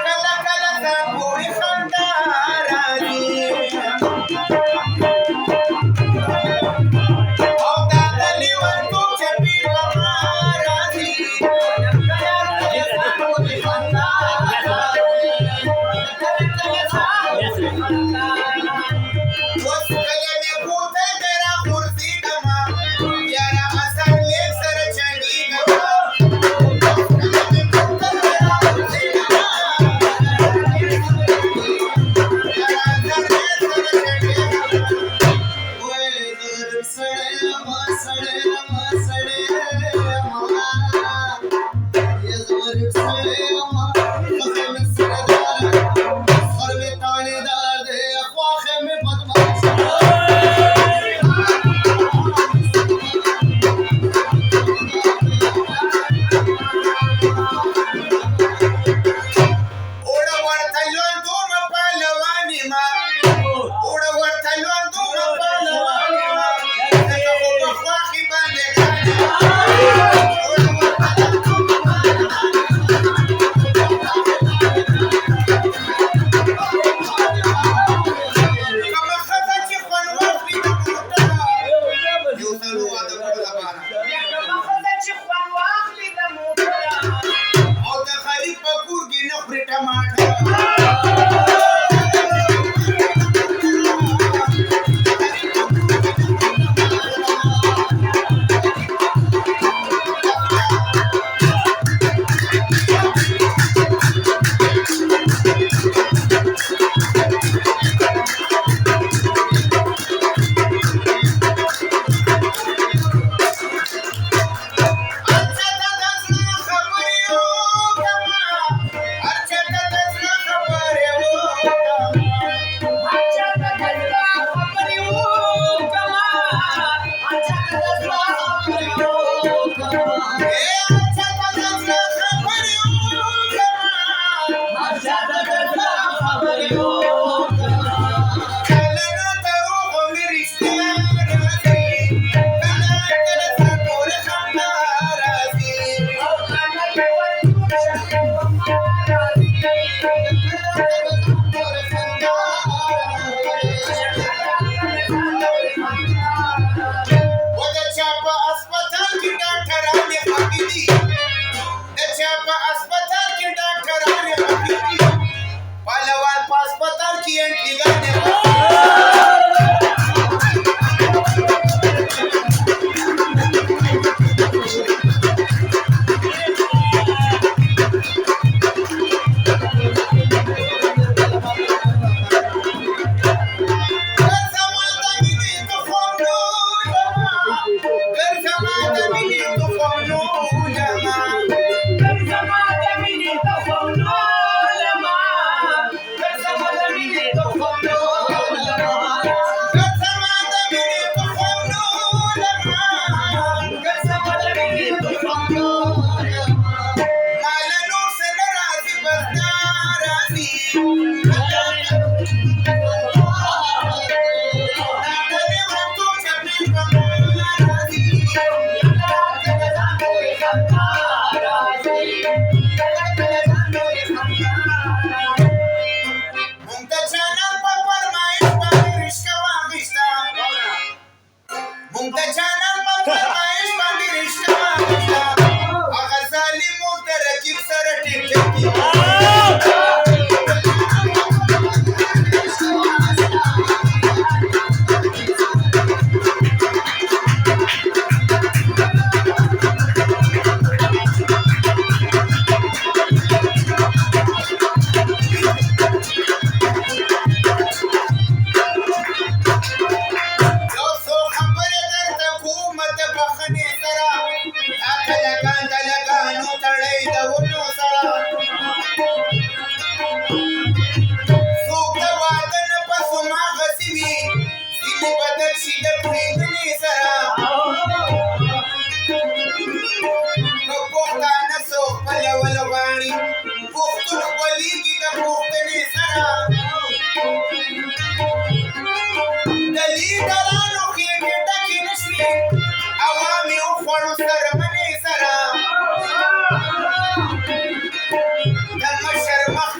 کله کله ځان پورې خندا راځي او دا د لیونتوب چپې په ما راځي کله کله ځان پورې خندا راځي کله کله ځان پورې خندا اوس کله مې بوتل دی راغورځېږمه یاره اصل لیک سره چنګېږمه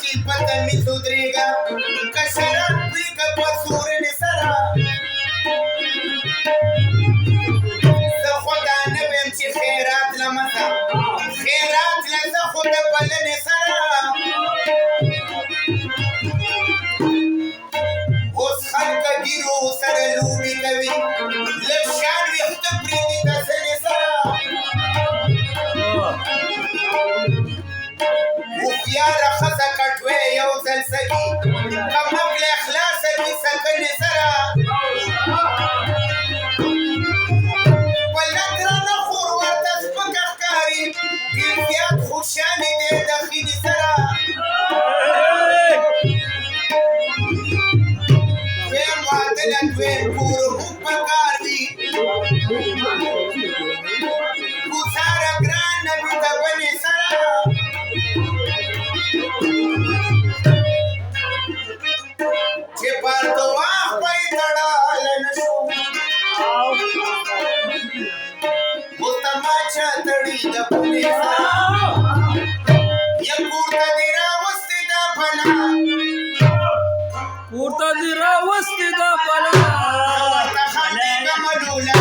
دي پته مې سودرېږه که شراب پرې که په سورنې سره زه خو دا نه ویم چې خیرات له مخه خیرات له زه خو د بلنې سره اوس خلکه ګیرو سره لوبې کوي لږ شان ویښته پرېږدي د سنې سره هوښیاره ښځه کټوی یو ځل سګي کمقله خلاصه دي سکنې سره په لږ رانه خور ورته سپکه ښکاري ډېر زیات خوشحالي دی د خینې سره دویم واده له دویم کور هم پکار دي ګوزاره ګرانه وي د ونې سره چې پر دواخ به یې تړاله نه شو اوس تماچه تړي د پولې سره یا کور ته دې راوستې دا بلا کور ته دې راوستې دا بلا ورته خندېږه ملوله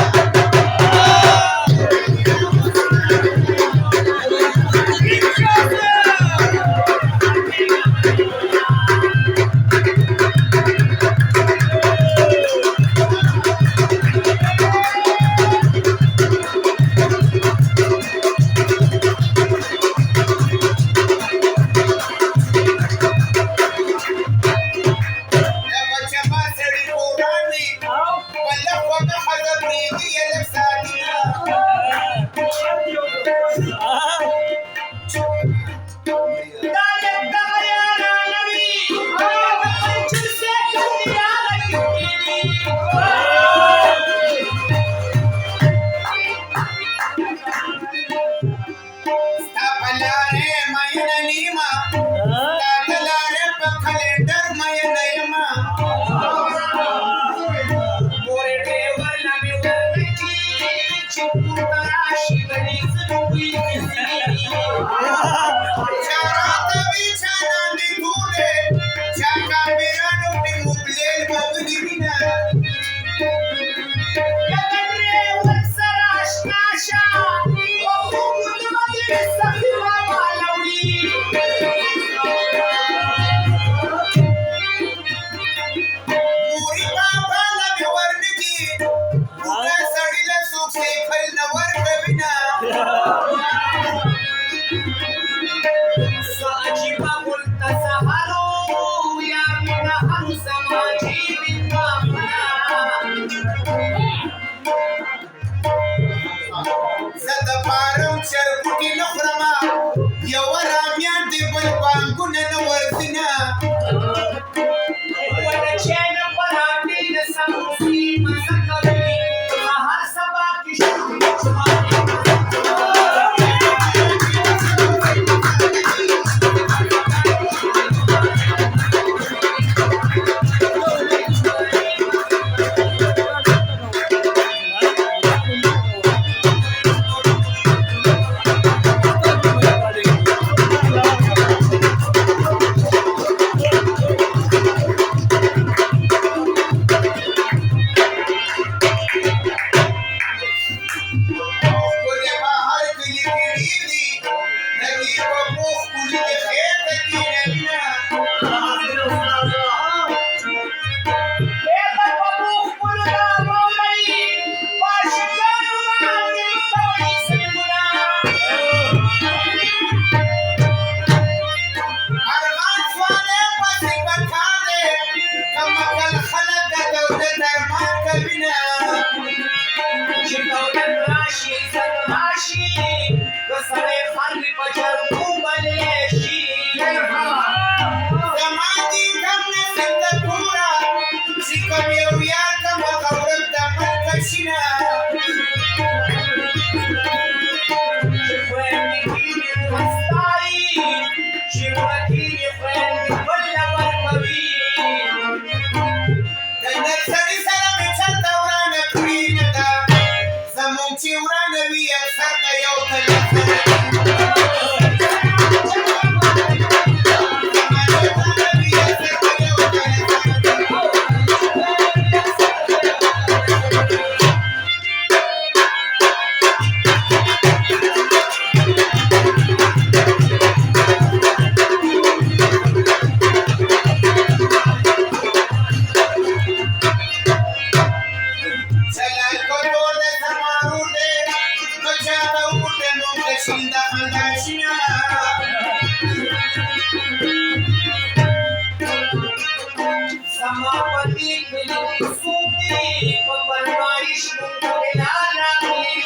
समापती मिली सूती परवारिश मुंगला राखली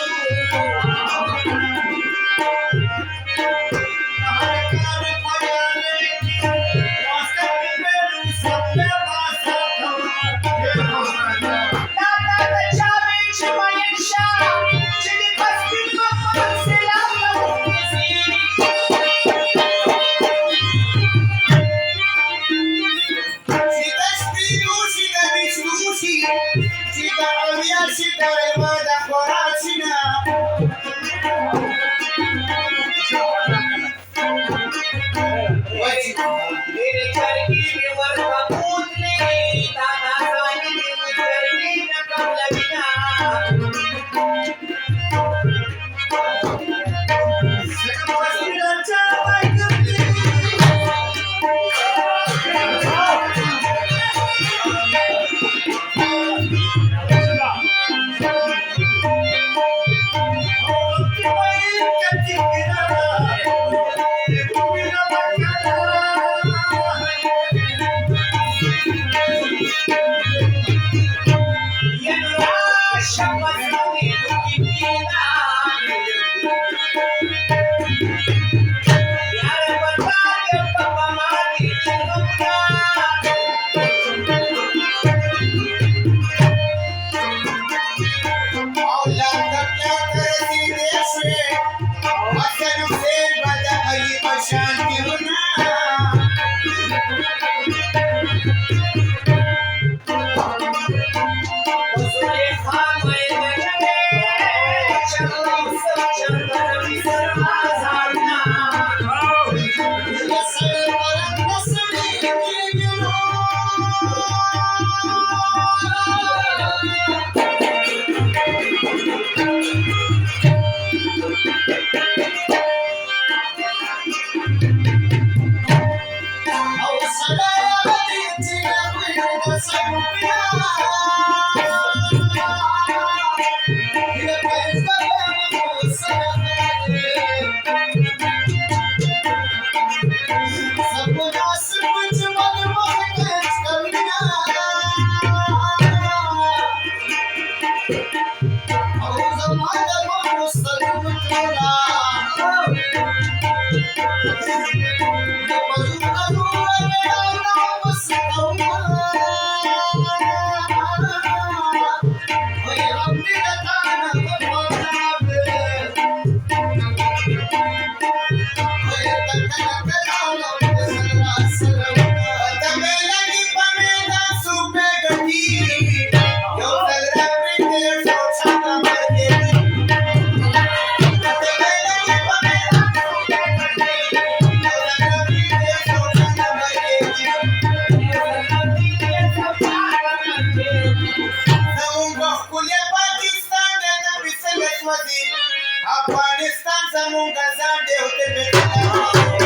हर पयारे वास्ते मेरू सबने भाषा दादा बचावे चमयशा जिनी बस्ती को पंसला मेरे घर की बेवर का पूतने दादा सानी ने मुझे न कब लगना Afghanistan sa mong kasande hote